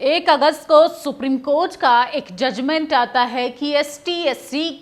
1 अगस्त को supreme court का एक जजमेंट आता है कि एसटी एससी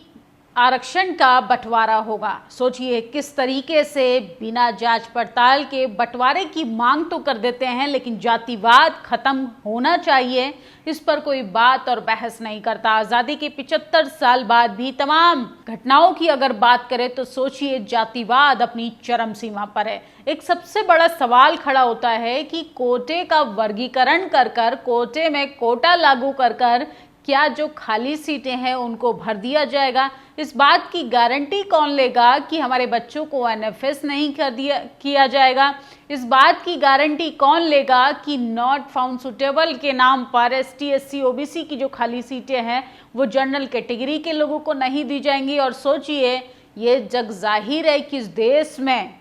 आरक्षण का बंटवारा होगा। सोचिए किस तरीके से बिना जांच पड़ताल के बंटवारे की मांग तो कर देते हैं, लेकिन जातिवाद खत्म होना चाहिए, इस पर कोई बात और बहस नहीं करता। आज़ादी के 75 साल बाद भी तमाम घटनाओं की अगर बात करें तो सोचिए जातिवाद अपनी चरम सीमा पर है। एक सबसे बड़ा सवाल खड़ा होता है कि कोटे का वर्गीकरण कर कोटे में कोटा लागू कर क्या जो खाली सीटें हैं उनको भर दिया जाएगा। इस बात की गारंटी कौन लेगा कि हमारे बच्चों को एनएफएस नहीं किया जाएगा। इस बात की गारंटी कौन लेगा कि नॉट फाउंड सुटेबल के नाम पर एसटी एससी ओबीसी की जो खाली सीटें हैं वो जनरल कैटेगरी के लोगों को नहीं दी जाएंगी। और सोचिए ये जग जाहिर है कि इस देश में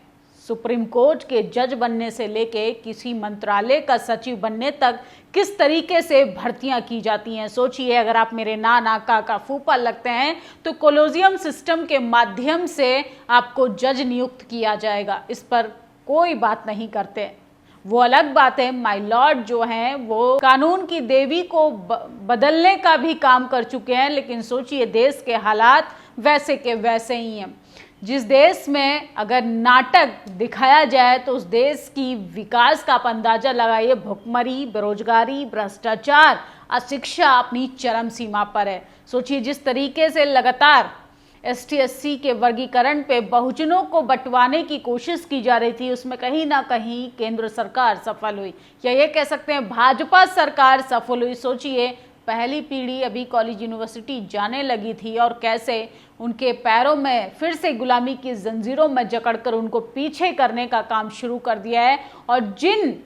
सुप्रीम कोर्ट के जज बनने से लेके किसी मंत्रालय का सचिव बनने तक किस तरीके से भर्तियां की जाती हैं। सोचिए अगर आप मेरे नाना काका फूफा लगते हैं तो कोलोजियम सिस्टम के माध्यम से आपको जज नियुक्त किया जाएगा, इस पर कोई बात नहीं करते। वो अलग बात है, माय लॉर्ड जो हैं वो कानून की देवी को बदलने का भी काम कर चुके हैं, लेकिन सोचिए देश के हालात वैसे के वैसे ही हैं। जिस देश में अगर नाटक दिखाया जाए तो उस देश की विकास का आप अंदाजा लगाइए। भुखमरी, बेरोजगारी, भ्रष्टाचार, अशिक्षा अपनी चरम सीमा पर है। सोचिए जिस तरीके से लगातार एसटी एससी के वर्गीकरण पे बहुजनों को बंटवाने की कोशिश की जा रही थी, उसमें कहीं ना कहीं केंद्र सरकार सफल हुई, या ये कह सकते हैं भाजपा सरकार सफल हुई। सोचिए पहली पीढ़ी अभी कॉलेज यूनिवर्सिटी जाने लगी थी और कैसे उनके पैरों में फिर से गुलामी की जंजीरों में जकड़कर उनको पीछे करने का काम शुरू कर दिया है। और जिन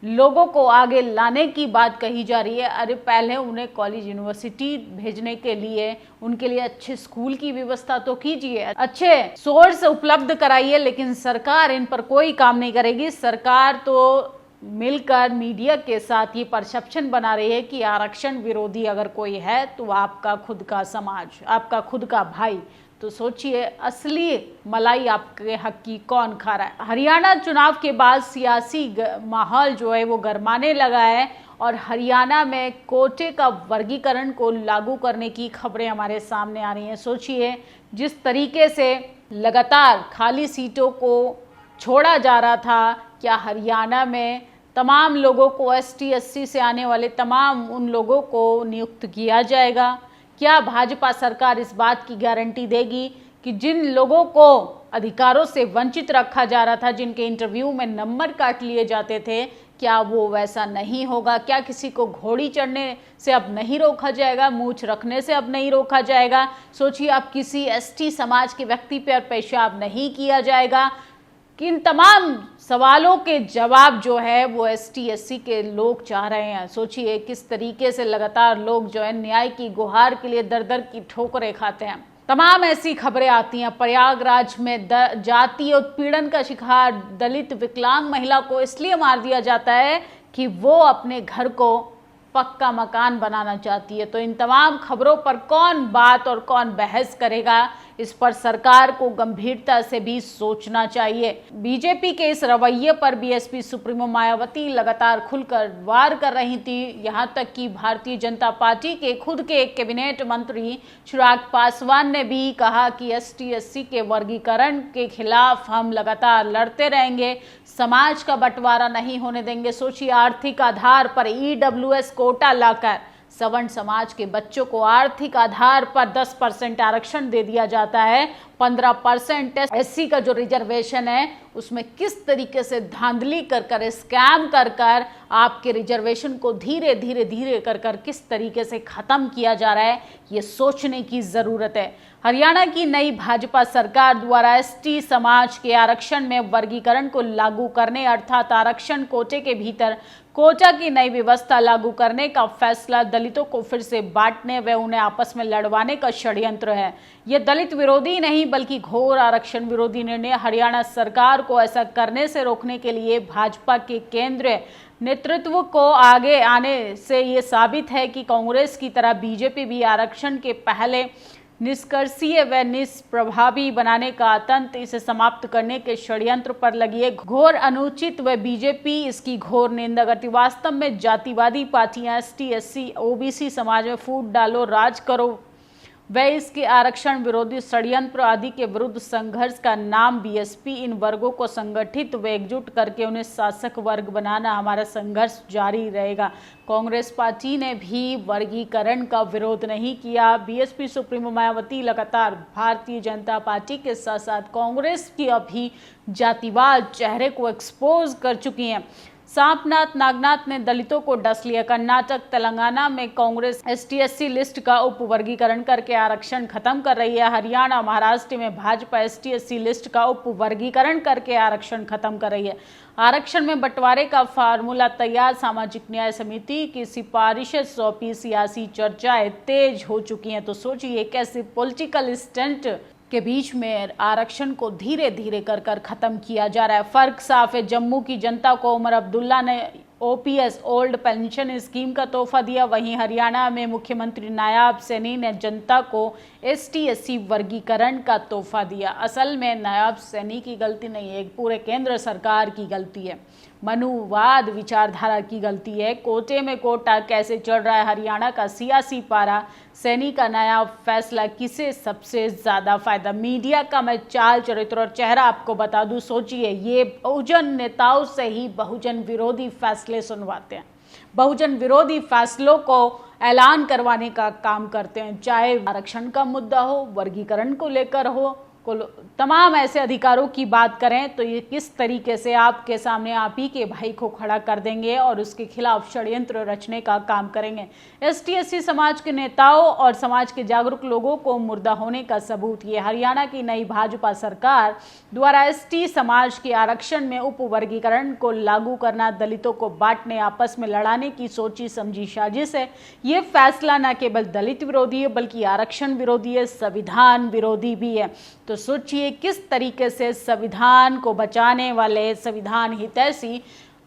लोगों को आगे लाने की बात कही जा रही है, अरे पहले उन्हें कॉलेज यूनिवर्सिटी भेजने के लिए उनके लिए अच्छे स्कूल की व्यवस्था तो कीजिए, अच्छे सोर्स उपलब्ध कराइए, लेकिन सरकार इन पर कोई काम नहीं करेगी। सरकार तो मिलकर मीडिया के साथ ये परसेप्शन बना रही है कि आरक्षण विरोधी अगर कोई है तो आपका खुद का समाज, आपका खुद का भाई। तो सोचिए असली मलाई आपके हक की कौन खा रहा है। हरियाणा चुनाव के बाद सियासी माहौल जो है वो गरमाने लगा है और हरियाणा में कोटे का वर्गीकरण को लागू करने की खबरें हमारे सामने आ रही हैं। सोचिए जिस तरीके से लगातार खाली सीटों को छोड़ा जा रहा था, क्या हरियाणा में तमाम लोगों को एसटी एससी से आने वाले तमाम उन लोगों को नियुक्त किया जाएगा? क्या भाजपा सरकार इस बात की गारंटी देगी कि जिन लोगों को अधिकारों से वंचित रखा जा रहा था, जिनके इंटरव्यू में नंबर काट लिए जाते थे, क्या वो वैसा नहीं होगा? क्या किसी को घोड़ी चढ़ने से अब नहीं रोका जाएगा, मूंछ रखने से अब नहीं रोका जाएगा? सोचिए अब किसी एसटी समाज के व्यक्ति पर पेशाब नहीं किया जाएगा। इन तमाम सवालों के जवाब जो है वो एसटी एससी के लोग चाह रहे हैं। सोचिए किस तरीके से लगातार लोग जो है न्याय की गुहार के लिए दर दर की ठोकरें खाते हैं। तमाम ऐसी खबरें आती हैं। प्रयागराज में जातीय उत्पीड़न का शिकार दलित विकलांग महिला को इसलिए मार दिया जाता है कि वो अपने घर को पक्का मकान बनाना चाहती है। तो इन तमाम खबरों पर कौन बात और कौन बहस करेगा, इस पर सरकार को गंभीरता से भी सोचना चाहिए। बीजेपी के इस रवैये पर बीएसपी सुप्रीमो मायावती लगातार खुलकर वार कर रही थी। यहां तक कि भारतीय जनता पार्टी के खुद के एक कैबिनेट मंत्री चिराग पासवान ने भी कहा कि एसटी एससी के वर्गीकरण के खिलाफ हम लगातार लड़ते रहेंगे, समाज का बंटवारा नहीं होने देंगे। सोचिए आर्थिक आधार पर ईडब्ल्यूएस कोटा लाकर सवर्ण समाज के बच्चों को आर्थिक आधार पर 10% आरक्षण दे दिया जाता है। 15% एससी का जो रिजर्वेशन है उसमें किस तरीके से धांधली कर स्कैम कर आपके रिजर्वेशन को धीरे धीरे कर किस तरीके से खत्म किया जा रहा है, ये सोचने की जरूरत है। हरियाणा की नई भाजपा सरकार द्वारा एसटी समाज के आरक्षण में वर्गीकरण को लागू करने अर्थात आरक्षण कोटे के भीतर कोटा की नई व्यवस्था लागू करने का फैसला दलितों को फिर से बांटने व उन्हें आपस में लड़वाने का षड्यंत्र है। यह दलित विरोधी नहीं बल्कि घोर आरक्षण विरोधी निर्णय। हरियाणा सरकार को ऐसा करने से रोकने के लिए भाजपा के केंद्रीय नेतृत्व को आगे आने से ये साबित है कि कांग्रेस की तरह बीजेपी भी आरक्षण के पहले निष्कर्षीय व निष्प्रभावी बनाने का आतंक, इसे समाप्त करने के षड्यंत्र पर लगी है घोर अनुचित व बीजेपी इसकी घोर निंदा करती। वास्तव में जातिवादी पार्टियां एसटी, एससी, ओबीसी समाज में फूट डालो, राज करो व इसके आरक्षण विरोधी षड्यंत्र आदि के विरुद्ध संघर्ष का नाम बीएसपी इन वर्गों को संगठित व एकजुट करके उन्हें शासक वर्ग बनाना हमारा संघर्ष जारी रहेगा। कांग्रेस पार्टी ने भी वर्गीकरण का विरोध नहीं किया। बीएसपी सुप्रीमो मायावती लगातार भारतीय जनता पार्टी के साथ साथ कांग्रेस की अभी जातिवाद चेहरे को एक्सपोज कर चुकी हैं। सांपनाथ नागनाथ ने दलितों को डस लिया। कर्नाटक, तेलंगाना में कांग्रेस एसटी-एससी लिस्ट का उपवर्गीकरण करके आरक्षण खत्म कर रही है। हरियाणा, महाराष्ट्र में भाजपा एसटी-एससी लिस्ट का उपवर्गीकरण करके आरक्षण खत्म कर रही है। आरक्षण में बंटवारे का फार्मूला तैयार, सामाजिक न्याय समिति की सिफारिशें सौंपी, सियासी चर्चाएं तेज हो चुकी हैं। तो सोचिए कैसे पॉलिटिकल स्टंट के बीच में आरक्षण को धीरे धीरे कर खत्म किया जा रहा है। फर्क साफ है। जम्मू की जनता को उमर अब्दुल्ला ने ओपीएस ओल्ड पेंशन स्कीम का तोहफा दिया, वहीं हरियाणा में मुख्यमंत्री नायाब सैनी ने जनता को एसटी-एससी वर्गीकरण का तोहफा दिया। असल में नायाब सैनी की गलती नहीं है, पूरे केंद्र सरकार की गलती है, मनुवाद विचारधारा की गलती है। कोटे में कोटा कैसे चढ़ रहा है हरियाणा का सियासी पारा, सैनी का नया फैसला किसे सबसे ज्यादा फायदा। मीडिया का मैं चाल चरित्र और चेहरा आपको बता दूं, सोचिए ये बहुजन नेताओं से ही बहुजन विरोधी फैसले सुनवाते हैं, बहुजन विरोधी फैसलों को ऐलान करवाने का काम करते हैं, चाहे आरक्षण का मुद्दा हो, वर्गीकरण को लेकर हो, तमाम ऐसे अधिकारों की बात करें तो ये किस तरीके से आपके सामने आप ही के भाई को खड़ा कर देंगे और उसके खिलाफ षड्यंत्र रचने का काम करेंगे। एसटी-एससी समाज के नेताओं और समाज के जागरूक लोगों को मुर्दा होने का सबूत ये हरियाणा की नई भाजपा सरकार द्वारा एसटी समाज के आरक्षण में उपवर्गीकरण को लागू करना, दलितों को बांटने, आपस में लड़ाने की सोची समझी साजिश है। ये फैसला न केवल दलित विरोधी है बल्कि आरक्षण विरोधी है, संविधान विरोधी भी है। तो सोचिए किस तरीके से संविधान को बचाने वाले संविधान हितैषी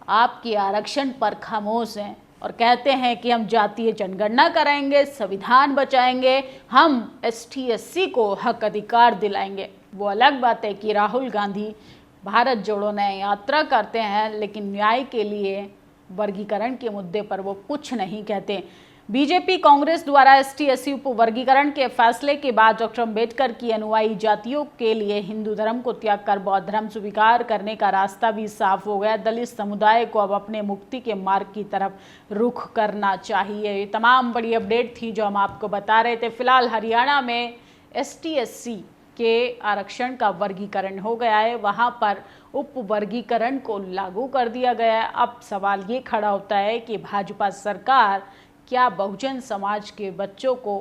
आपके आरक्षण पर खामोश हैं और कहते हैं कि हम जातीय जनगणना कराएंगे, संविधान बचाएंगे, हम एसटी-एससी को हक अधिकार दिलाएंगे। वो अलग बात है कि राहुल गांधी भारत जोड़ो न्याय यात्रा करते हैं लेकिन न्याय के लिए वर्गीकरण के मुद्दे पर वो कुछ नहीं कहते। बीजेपी कांग्रेस द्वारा एसटी-एससी उपवर्गीकरण के फैसले के बाद डॉक्टर अंबेडकर की अनुयायी जातियों के लिए हिंदू धर्म को त्याग कर बौद्ध धर्म स्वीकार करने का रास्ता भी साफ हो गया। दलित समुदाय को अब अपने मुक्ति के मार्ग की तरफ रुख करना चाहिए। ये तमाम बड़ी अपडेट थी जो हम आपको बता रहे थे। फिलहाल हरियाणा में एसटी-एससी के आरक्षण का वर्गीकरण हो गया है, वहां पर उपवर्गीकरण को लागू कर दिया गया है। अब सवाल ये खड़ा होता है कि भाजपा सरकार क्या बहुजन समाज के बच्चों को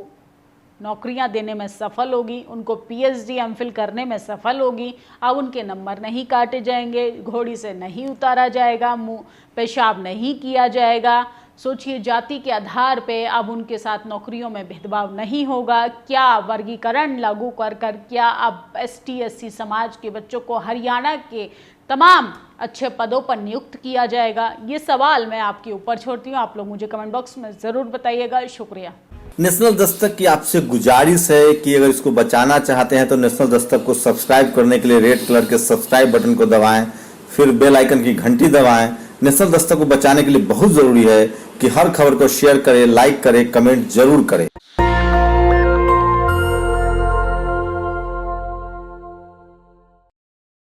नौकरियां देने में सफल होगी, उनको पीएचडी एमफिल करने में सफल होगी। अब उनके नंबर नहीं काटे जाएंगे, घोड़ी से नहीं उतारा जाएगा, मुंह पेशाब नहीं किया जाएगा। सोचिए जाति के आधार पे अब उनके साथ नौकरियों में भेदभाव नहीं होगा। क्या वर्गीकरण लागू कर क्या अब एसटी-एससी समाज के बच्चों को हरियाणा के तमाम अच्छे पदों पर नियुक्त किया जाएगा? ये सवाल मैं आपके ऊपर छोड़ती हूँ, आप लोग मुझे कमेंट बॉक्स में ज़रूर बताइएगा। शुक्रिया। नेशनल दस्तक की आपसे गुजारिश है कि अगर इसको बचाना चाहते हैं तो नेशनल दस्तक को सब्सक्राइब करने के लिए रेड कलर के सब्सक्राइब बटन को दबाएं, फिर बेल आइकन की घंटी दबाएं। नेशनल दस्तक को बचाने के लिए बहुत जरूरी है कि हर खबर को शेयर करें, लाइक करें, कमेंट जरूर करें।